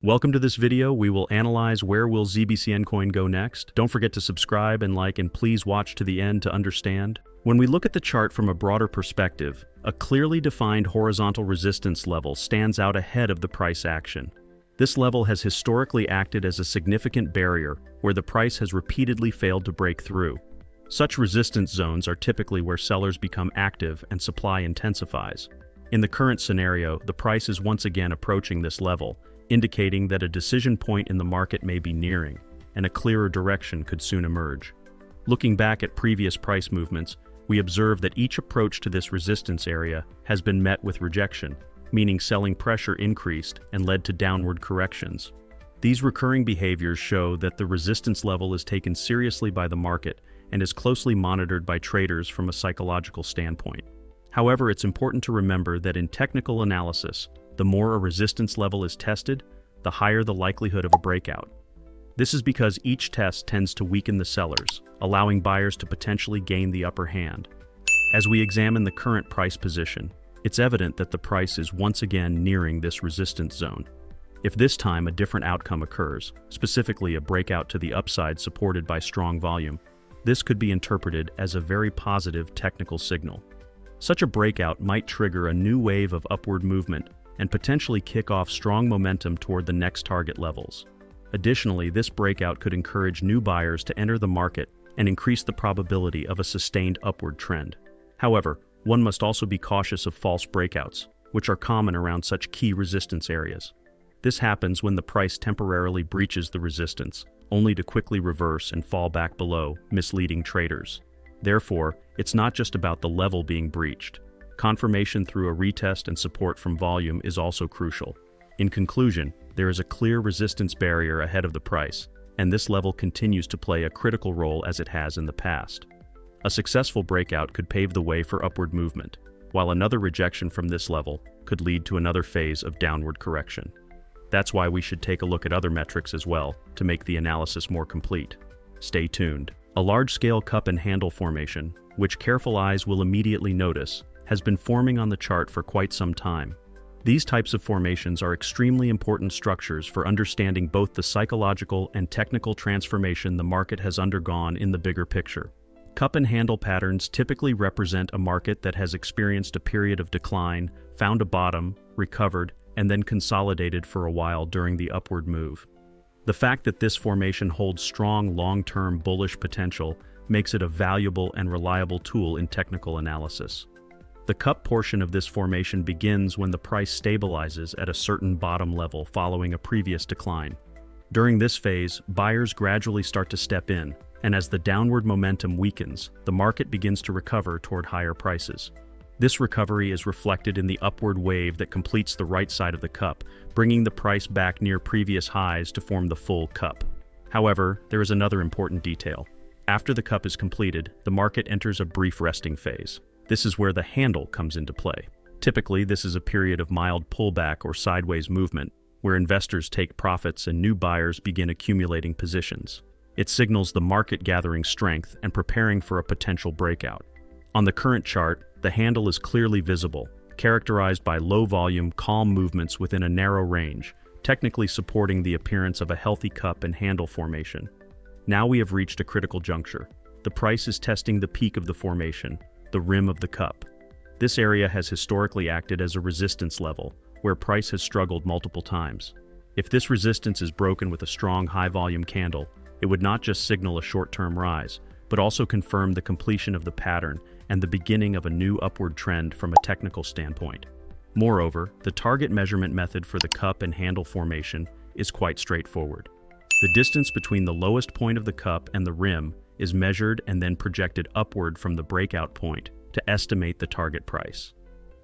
Welcome to this video. We will analyze where will ZBCN coin go next. Don't forget to subscribe and like, and please watch to the end to understand. When we look at the chart from a broader perspective, a clearly defined horizontal resistance level stands out ahead of the price action. This level has historically acted as a significant barrier where the price has repeatedly failed to break through. Such resistance zones are typically where sellers become active and supply intensifies. In the current scenario, the price is once again approaching this level, indicating that a decision point in the market may be nearing, and a clearer direction could soon emerge. Looking back at previous price movements, we observe that each approach to this resistance area has been met with rejection, meaning selling pressure increased and led to downward corrections. These recurring behaviors show that the resistance level is taken seriously by the market and is closely monitored by traders from a psychological standpoint. However, it's important to remember that in technical analysis, the more a resistance level is tested, the higher the likelihood of a breakout. This is because each test tends to weaken the sellers, allowing buyers to potentially gain the upper hand. As we examine the current price position, it's evident that the price is once again nearing this resistance zone. If this time a different outcome occurs, specifically a breakout to the upside supported by strong volume, this could be interpreted as a very positive technical signal. Such a breakout might trigger a new wave of upward movement and potentially kick off strong momentum toward the next target levels. Additionally, this breakout could encourage new buyers to enter the market and increase the probability of a sustained upward trend. However, one must also be cautious of false breakouts, which are common around such key resistance areas. This happens when the price temporarily breaches the resistance, only to quickly reverse and fall back below, misleading traders. Therefore, it's not just about the level being breached. Confirmation through a retest and support from volume is also crucial. In conclusion, there is a clear resistance barrier ahead of the price, and this level continues to play a critical role as it has in the past. A successful breakout could pave the way for upward movement, while another rejection from this level could lead to another phase of downward correction. That's why we should take a look at other metrics as well to make the analysis more complete. Stay tuned. A large-scale cup and handle formation, which careful eyes will immediately notice, has been forming on the chart for quite some time. These types of formations are extremely important structures for understanding both the psychological and technical transformation the market has undergone in the bigger picture. Cup and handle patterns typically represent a market that has experienced a period of decline, found a bottom, recovered, and then consolidated for a while during the upward move. The fact that this formation holds strong long-term bullish potential makes it a valuable and reliable tool in technical analysis. The cup portion of this formation begins when the price stabilizes at a certain bottom level following a previous decline. During this phase, buyers gradually start to step in, and as the downward momentum weakens, the market begins to recover toward higher prices. This recovery is reflected in the upward wave that completes the right side of the cup, bringing the price back near previous highs to form the full cup. However, there is another important detail. After the cup is completed, the market enters a brief resting phase. This is where the handle comes into play. Typically, this is a period of mild pullback or sideways movement, where investors take profits and new buyers begin accumulating positions. It signals the market gathering strength and preparing for a potential breakout. On the current chart, the handle is clearly visible, characterized by low-volume, calm movements within a narrow range, technically supporting the appearance of a healthy cup and handle formation. Now we have reached a critical juncture. The price is testing the peak of the formation, the rim of the cup. This area has historically acted as a resistance level, where price has struggled multiple times. If this resistance is broken with a strong high-volume candle, it would not just signal a short-term rise, but also confirm the completion of the pattern and the beginning of a new upward trend from a technical standpoint. Moreover, the target measurement method for the cup and handle formation is quite straightforward. The distance between the lowest point of the cup and the rim is measured and then projected upward from the breakout point to estimate the target price.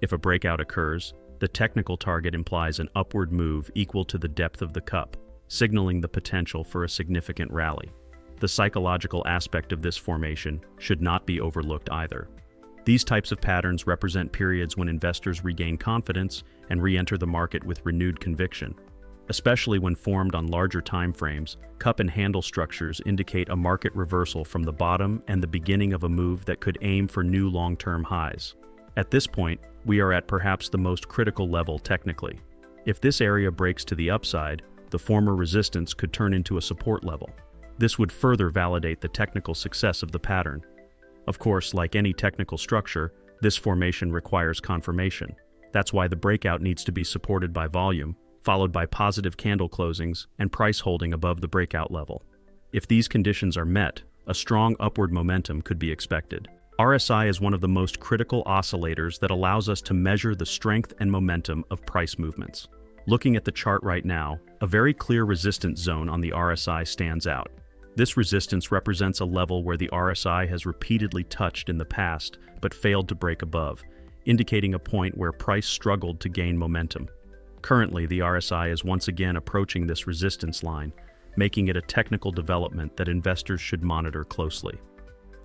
If a breakout occurs, the technical target implies an upward move equal to the depth of the cup, signaling the potential for a significant rally. The psychological aspect of this formation should not be overlooked either. These types of patterns represent periods when investors regain confidence and re-enter the market with renewed conviction. Especially when formed on larger time frames, cup and handle structures indicate a market reversal from the bottom and the beginning of a move that could aim for new long-term highs. At this point, we are at perhaps the most critical level technically. If this area breaks to the upside, the former resistance could turn into a support level. This would further validate the technical success of the pattern. Of course, like any technical structure, this formation requires confirmation. That's why the breakout needs to be supported by volume, followed by positive candle closings and price holding above the breakout level. If these conditions are met, a strong upward momentum could be expected. RSI is one of the most critical oscillators that allows us to measure the strength and momentum of price movements. Looking at the chart right now, a very clear resistance zone on the RSI stands out. This resistance represents a level where the RSI has repeatedly touched in the past but failed to break above, indicating a point where price struggled to gain momentum. Currently, the RSI is once again approaching this resistance line, making it a technical development that investors should monitor closely.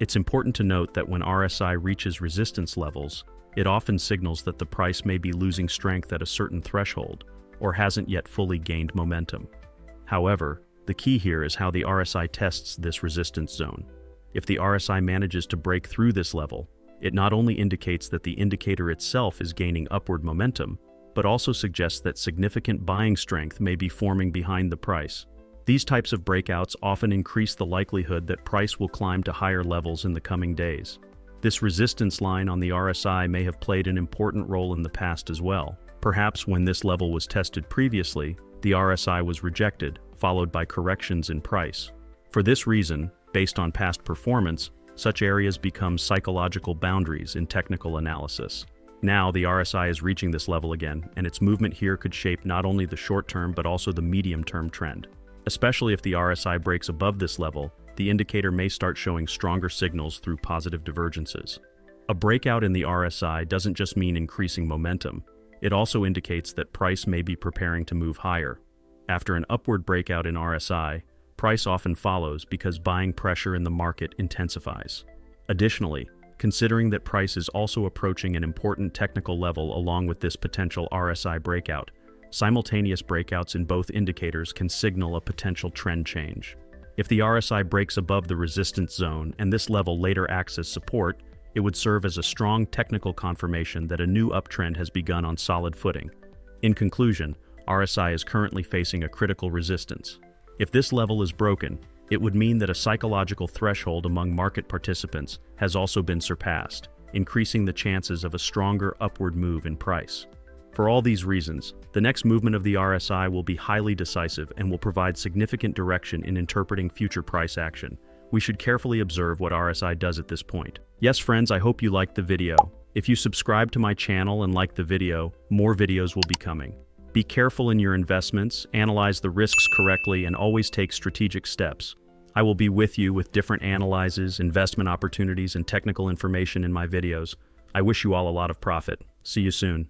It's important to note that when RSI reaches resistance levels, it often signals that the price may be losing strength at a certain threshold or hasn't yet fully gained momentum. However, the key here is how the RSI tests this resistance zone. If the RSI manages to break through this level, it not only indicates that the indicator itself is gaining upward momentum, but also suggests that significant buying strength may be forming behind the price. These types of breakouts often increase the likelihood that price will climb to higher levels in the coming days. This resistance line on the RSI may have played an important role in the past as well. Perhaps when this level was tested previously, the RSI was rejected, followed by corrections in price. For this reason, based on past performance, such areas become psychological boundaries in technical analysis. Now the RSI is reaching this level again, and its movement here could shape not only the short-term but also the medium-term trend. Especially if the RSI breaks above this level, the indicator may start showing stronger signals through positive divergences. A breakout in the RSI doesn't just mean increasing momentum. It also indicates that price may be preparing to move higher. After an upward breakout in RSI, price often follows because buying pressure in the market intensifies. Additionally, considering that price is also approaching an important technical level along with this potential RSI breakout, simultaneous breakouts in both indicators can signal a potential trend change. If the RSI breaks above the resistance zone and this level later acts as support, it would serve as a strong technical confirmation that a new uptrend has begun on solid footing. In conclusion, RSI is currently facing a critical resistance. If this level is broken, it would mean that a psychological threshold among market participants has also been surpassed, increasing the chances of a stronger upward move in price. For all these reasons, the next movement of the RSI will be highly decisive and will provide significant direction in interpreting future price action. We should carefully observe what RSI does at this point. Yes, friends, I hope you liked the video. If you subscribe to my channel and like the video, more videos will be coming. Be careful in your investments, analyze the risks correctly, and always take strategic steps. I will be with you with different analyses, investment opportunities, and technical information in my videos. I wish you all a lot of profit. See you soon.